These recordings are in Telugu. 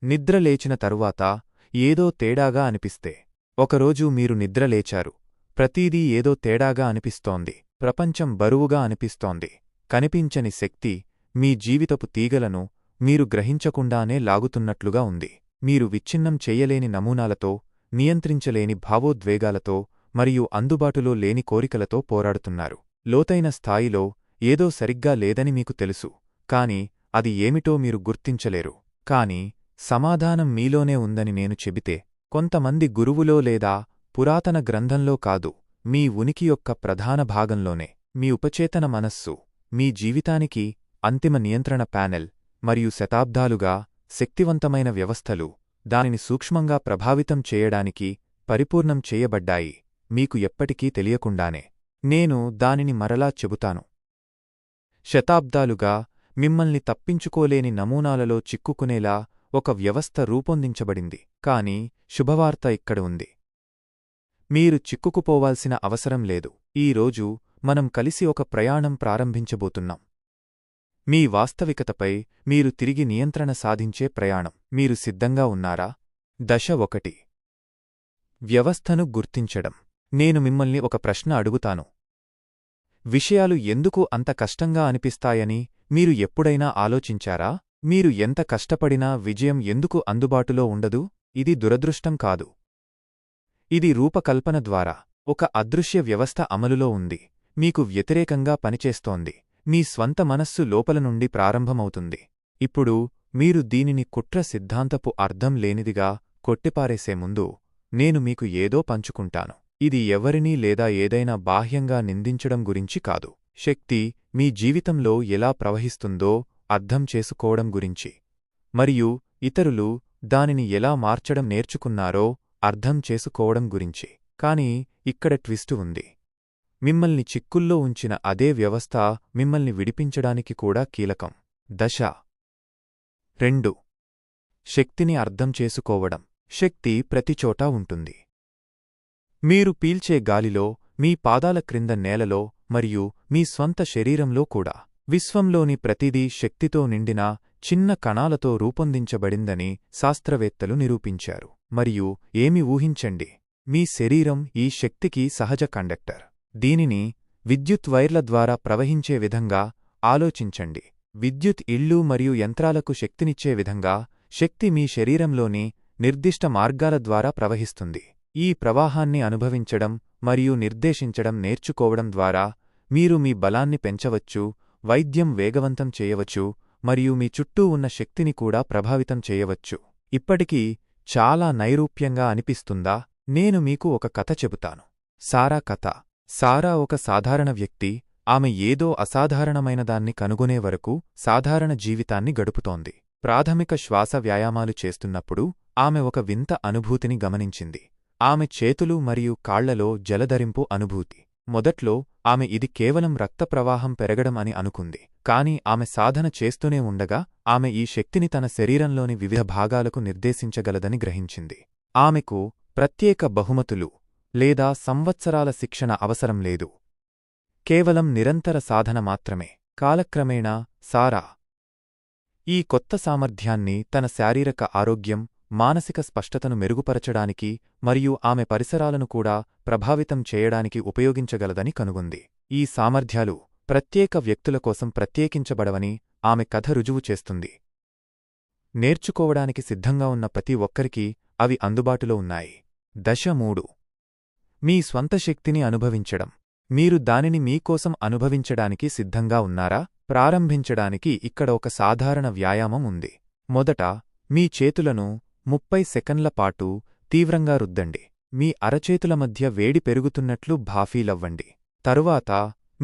నిద్ర లేచిన తరువాత ఏదో తేడాగా అనిపిస్తే. ఒకరోజు మీరు నిద్రలేచారు. ప్రతీదీ ఏదో తేడాగా అనిపిస్తోంది. ప్రపంచం బరువుగా అనిపిస్తోంది. కనిపించని శక్తి మీ జీవితపు తీగలను మీరు గ్రహించకుండానే లాగుతున్నట్లుగా ఉంది. మీరు విచ్ఛిన్నం చెయ్యలేని నమూనాలతో, నియంత్రించలేని భావోద్వేగాలతో మరియు అందుబాటులో లేని కోరికలతో పోరాడుతున్నారు. లోతైన స్థాయిలో ఏదో సరిగ్గా లేదని మీకు తెలుసు, కాని అది ఏమిటో మీరు గుర్తించలేరు. కాని సమాధానం మీలోనే ఉందని నేను చెబితే, కొంతమంది గురువులో లేదా పురాతన గ్రంథంలో కాదు, మీ ఉనికి యొక్క ప్రధాన భాగంలోనే. మీ ఉపచేతన మనస్సు మీ జీవితానికి అంతిమ నియంత్రణ ప్యానెల్, మరియు శతాబ్దాలుగా శక్తివంతమైన వ్యవస్థలు దానిని సూక్ష్మంగా ప్రభావితం చేయడానికి పరిపూర్ణం చేయబడ్డాయి, మీకు ఎప్పటికీ తెలియకుండానే. నేను దానిని మరలా చెబుతాను. శతాబ్దాలుగా మిమ్మల్ని తప్పించుకోలేని నమూనాలలో చిక్కుకునేలా ఒక వ్యవస్థ రూపొందించబడింది. కాని శుభవార్త ఇక్కడ ఉంది. మీరు చిక్కుకుపోవాల్సిన అవసరం లేదు. ఈరోజు మనం కలిసి ఒక ప్రయాణం ప్రారంభించబోతున్నాం. మీ వాస్తవికతపై మీరు తిరిగి నియంత్రణ సాధించే ప్రయాణం. మీరు సిద్ధంగా ఉన్నారా? దశ 1. వ్యవస్థను గుర్తించడం. నేను మిమ్మల్ని ఒక ప్రశ్న అడుగుతాను. విషయాలు ఎందుకు అంత కష్టంగా అనిపిస్తాయని మీరు ఎప్పుడైనా ఆలోచించారా? మీరు ఎంత కష్టపడినా విజయం ఎందుకు అందుబాటులో ఉండదు? ఇది దురదృష్టం కాదు. ఇది రూపకల్పన ద్వారా ఒక అదృశ్య వ్యవస్థ అమలులో ఉంది, మీకు వ్యతిరేకంగా పనిచేస్తోంది. మీ స్వంత మనస్సు లోపల నుండి ప్రారంభమవుతుంది. ఇప్పుడు మీరు దీనిని కుట్ర సిద్ధాంతపు అర్థం లేనిదిగా కొట్టిపారేసే ముందు నేను మీకు ఏదో పంచుకుంటాను. ఇది ఎవరినీ లేదా ఏదైనా బాహ్యంగా నిందించడం గురించి కాదు. శక్తి మీ జీవితంలో ఎలా ప్రవహిస్తుందో అర్థం చేసుకోవడం గురించి, మరియు ఇతరులు దానిని ఎలా మార్చడం నేర్చుకున్నారో అర్థం చేసుకోవడం గురించి. కాని ఇక్కడ ట్విస్టు ఉంది. మిమ్మల్ని చిక్కుల్లో ఉంచిన అదే వ్యవస్థ మిమ్మల్ని విడిపించడానికి కూడా కీలకం. దశ 2. శక్తిని అర్థం చేసుకోవడం. శక్తి ప్రతిచోటా ఉంటుంది. మీరు పీల్చే గాలిలో, మీ పాదాల క్రింద నేలలో, మరియు మీ స్వంత శరీరంలో కూడా. విశ్వంలోని ప్రతిదీ శక్తితో నిండిన చిన్న కణాలతో రూపొందించబడిందని శాస్త్రవేత్తలు నిరూపించారు. మరియు ఏమి ఊహించండి, మీ శరీరం ఈ శక్తికి సహజ కండక్టర్. దీనిని విద్యుత్ వైర్ల ద్వారా ప్రవహించే విధంగా ఆలోచించండి. విద్యుత్ ఇళ్ళు మరియు యంత్రాలకు శక్తినిచ్చే విధంగా శక్తి మీ శరీరంలోని నిర్దిష్ట మార్గాల ద్వారా ప్రవహిస్తుంది. ఈ ప్రవాహాన్ని అనుభవించడం మరియు నిర్దేశించడం నేర్చుకోవడం ద్వారా మీరు మీ బలాన్ని పెంచవచ్చు, వైద్యం వేగవంతం చేయవచ్చు, మరియు మీ చుట్టూ ఉన్న శక్తిని కూడా ప్రభావితం చేయవచ్చు. ఇప్పటికీ చాలా నైరూప్యంగా అనిపిస్తుందా? నేను మీకు ఒక కథ చెబుతాను. సారా కథ. సారా ఒక సాధారణ వ్యక్తి. ఆమె ఏదో అసాధారణమైనదాన్ని కనుగొనే వరకు సాధారణ జీవితాన్ని గడుపుతోంది. ప్రాథమిక శ్వాస వ్యాయామాలు చేస్తున్నప్పుడు ఆమె ఒక వింత అనుభూతిని గమనించింది. ఆమె చేతులు మరియు కాళ్లలో జలధరింపు అనుభూతి. మొదట్లో ఆమె ఇది కేవలం రక్తప్రవాహం పెరగడం అని అనుకుంది. కాని ఆమె సాధన చేస్తూనే ఉండగా ఆమె ఈ శక్తిని తన శరీరంలోని వివిధ భాగాలకు నిర్దేశించగలదని గ్రహించింది. ఆమెకు ప్రత్యేక బహుమతులు లేదా సంవత్సరాల శిక్షణ అవసరం లేదు. కేవలం నిరంతర సాధన మాత్రమే. కాలక్రమేణా సారా ఈ కొత్త సామర్థ్యాన్ని తన శారీరక ఆరోగ్యం, మానసిక స్పష్టతను మెరుగుపరచడానికి మరియు ఆమె పరిసరాలను కూడా ప్రభావితం చేయడానికి ఉపయోగించగలదని కనుగొంది. ఈ సామర్థ్యాలు ప్రత్యేక వ్యక్తుల కోసం ప్రత్యేకించబడవని ఆమె కథ రుజువు చేస్తుంది. నేర్చుకోవడానికి సిద్ధంగా ఉన్న ప్రతి ఒక్కరికీ అవి అందుబాటులో ఉన్నాయి. దశ 3. మీ స్వంత శక్తిని అనుభవించడం. మీరు దానిని మీకోసం అనుభవించడానికి సిద్ధంగా ఉన్నారా? ప్రారంభించడానికి ఇక్కడ ఒక సాధారణ వ్యాయామం ఉంది. మొదట మీ చేతులను 30 సెకన్ల పాటు తీవ్రంగా రుద్దండి. మీ అరచేతుల మధ్య వేడి పెరుగుతున్నట్లు భాఫీలవ్వండి. తరువాత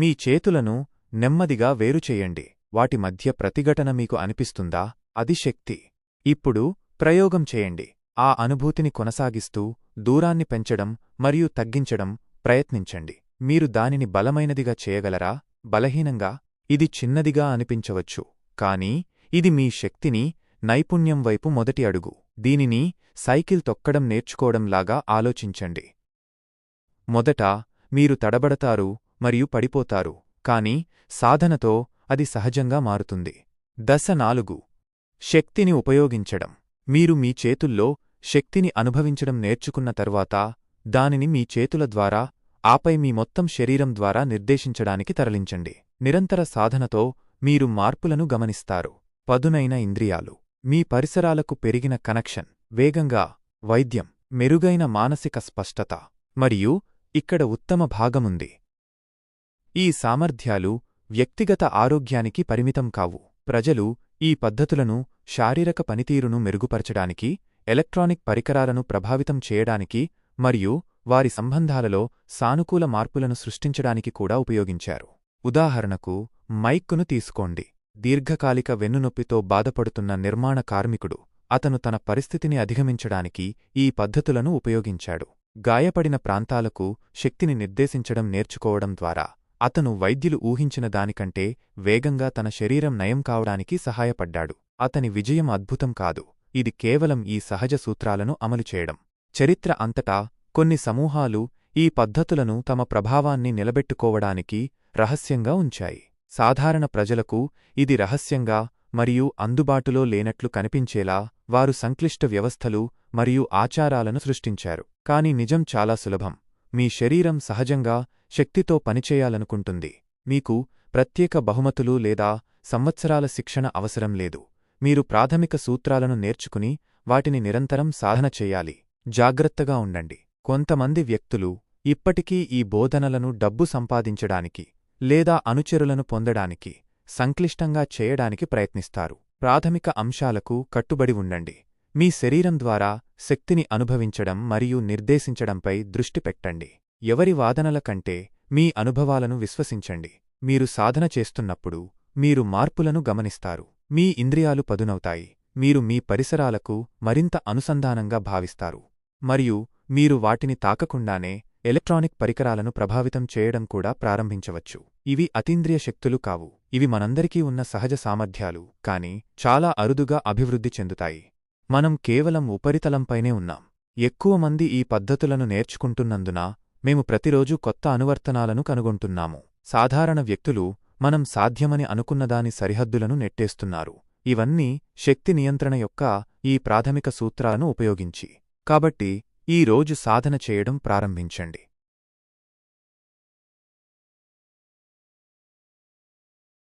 మీ చేతులను నెమ్మదిగా వేరుచేయండి. వాటి మధ్య ప్రతిఘటన మీకు అనిపిస్తుందా? అది శక్తి. ఇప్పుడు ప్రయోగం చేయండి. ఆ అనుభూతిని కొనసాగిస్తూ దూరాన్ని పెంచడం మరియు తగ్గించడం ప్రయత్నించండి. మీరు దానిని బలమైనదిగా చేయగలరా? బలహీనంగా? ఇది చిన్నదిగా అనిపించవచ్చు, కానీ ఇది మీ శక్తిని నైపుణ్యం వైపు మొదటి అడుగు. దీనిని సైకిల్ తొక్కడం నేర్చుకోవడంలాగా ఆలోచించండి. మొదట మీరు తడబడతారు మరియు పడిపోతారు, కానీ సాధనతో అది సహజంగా మారుతుంది. దశ 4. శక్తిని ఉపయోగించడం. మీరు మీ చేతుల్లో శక్తిని అనుభవించడం నేర్చుకున్న తరువాత దానిని మీ చేతుల ద్వారా ఆపై మీ మొత్తం శరీరం ద్వారా నిర్దేశించడానికి తరలించండి. నిరంతర సాధనతో మీరు మార్పులను గమనిస్తారు. పదునైన ఇంద్రియాలు, మీ పరిసరాలకు పెరిగిన కనెక్షన్, వేగంగా వైద్యం, మెరుగైన మానసిక స్పష్టత, మరియు ఇక్కడ ఉత్తమ భాగముంది. ఈ సామర్థ్యాలు వ్యక్తిగత ఆరోగ్యానికి పరిమితం కావు. ప్రజలు ఈ పద్ధతులను శారీరక పనితీరును మెరుగుపరచడానికి, ఎలక్ట్రానిక్ పరికరాలను ప్రభావితం చేయడానికి మరియు వారి సంబంధాలలో సానుకూల మార్పులను సృష్టించడానికి కూడా ఉపయోగించారు. ఉదాహరణకు, మైక్కును తీసుకోండి. దీర్ఘకాలిక వెన్నునొప్పితో బాధపడుతున్న నిర్మాణ కార్మికుడు, అతను తన పరిస్థితిని అధిగమించడానికి ఈ పద్ధతులను ఉపయోగించాడు. గాయపడిన ప్రాంతాలకు శక్తిని నిర్దేశించడం నేర్చుకోవడం ద్వారా అతను వైద్యులు ఊహించిన దానికంటే వేగంగా తన శరీరం నయం కావడానికి సహాయపడ్డాడు. అతని విజయం అద్భుతం కాదు, ఇది కేవలం ఈ సహజ సూత్రాలను అమలు చేయడం. చరిత్ర అంతటా కొన్ని సమూహాలు ఈ పద్ధతులను తమ ప్రభావాన్ని నిలబెట్టుకోవడానికి రహస్యంగా ఉంచాయి. సాధారణ ప్రజలకు ఇది రహస్యంగా మరియు అందుబాటులో లేనట్లు కనిపించేలా వారు సంక్లిష్ట వ్యవస్థలు మరియు ఆచారాలను సృష్టించారు. కాని నిజం చాలా సులభం. మీ శరీరం సహజంగా శక్తితో పనిచేయాలనుకుంటుంది. మీకు ప్రత్యేక బహుమతులు లేదా సంవత్సరాల శిక్షణ అవసరం లేదు. మీరు ప్రాథమిక సూత్రాలను నేర్చుకుని వాటిని నిరంతరం సాధన చెయ్యాలి. జాగ్రత్తగా ఉండండి. కొంతమంది వ్యక్తులు ఇప్పటికీ ఈ బోధనలను డబ్బు సంపాదించడానికి లేదా అనుచరులను పొందడానికి సంక్లిష్టంగా చేయడానికి ప్రయత్నిస్తారు. ప్రాథమిక అంశాలకు కట్టుబడి ఉండండి. మీ శరీరం ద్వారా శక్తిని అనుభవించడం మరియు నిర్దేశించడంపై దృష్టి పెట్టండి. ఎవరి వాదనల కంటే మీ అనుభవాలను విశ్వసించండి. మీరు సాధన చేస్తున్నప్పుడు మీరు మార్పులను గమనిస్తారు. మీ ఇంద్రియాలు పదునవుతాయి. మీరు మీ పరిసరాలకు మరింత అనుసంధానంగా భావిస్తారు. మరియు మీరు వాటిని తాకకుండానే ఎలక్ట్రానిక్ పరికరాలను ప్రభావితం చేయడం కూడా ప్రారంభించవచ్చు. ఇవి అతీంద్రియ శక్తులు కావు. ఇవి మనందరికీ ఉన్న సహజ సామర్థ్యాలు, కాని చాలా అరుదుగా అభివృద్ధి చెందుతాయి. మనం కేవలం ఉపరితలంపైనే ఉన్నాం. ఎక్కువ మంది ఈ పద్ధతులను నేర్చుకుంటున్నందున మేము ప్రతిరోజూ కొత్త అనువర్తనాలను కనుగొంటున్నాము. సాధారణ వ్యక్తులు మనం సాధ్యమని అనుకున్నదాని సరిహద్దులను నెట్టేస్తున్నారు. ఇవన్నీ శక్తి నియంత్రణ యొక్క ఈ ప్రాథమిక సూత్రాలను ఉపయోగించి. కాబట్టి ఈ రోజు సాధన చేయడం ప్రారంభించండి.